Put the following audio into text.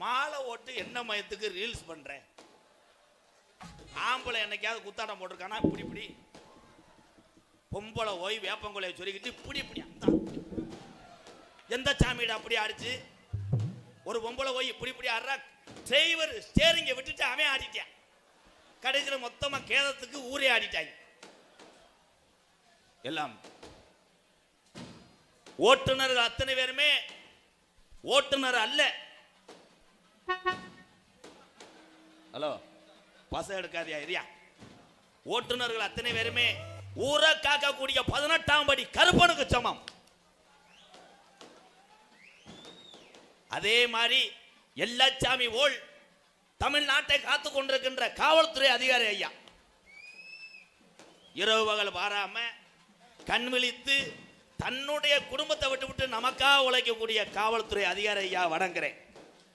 மாலை ஓட்டு என்ன மயத்துக்கு ரீல்ஸ் பண்றேன். ஆம்பளை என்னைக்காவது குத்தாட்டம் போட்டிருக்கானா? இப்படி இப்படி பொம்பளை ஓய் வேப்பங்குலையை சொல்லிக்கிட்டு இப்படி இப்படி எந்த சாமியிட அப்படி ஆடிச்சு. ஒரு பொம்பளை ஓய் இப்படி இப்படி ஆடுறா. டிரைவர் ஸ்டேரிங்க விட்டுட்டு அவன் ஆடிட்டான். கடைசியில் மொத்தமா கேதத்துக்கு ஊரே ஆடிட்டாங்க எல்லாம். ஓட்டுநர்கள் அத்தனை பேருமே ஓட்டுநர் அல்ல. ஹலோ, பச எடுக்காதியா இரியா. ஓட்டுநர்கள் அத்தனை பேருமே ஊரை காக்கக்கூடிய 18ஆம் படி கருப்பனுக்கு சமம். அதே மாதிரி எல்லச்சாமி போல் தமிழ்நாட்டை காத்து கொண்டிருக்கின்ற காவல்துறை அதிகாரி ஐயா, இரவு பகல் பாராம கண் விழித்து தன்னுடைய குடும்பத்தை விட்டு விட்டு நமக்காக உழைக்கக்கூடிய காவல்துறை அதிகாரி ஐயா வணங்குறேன்.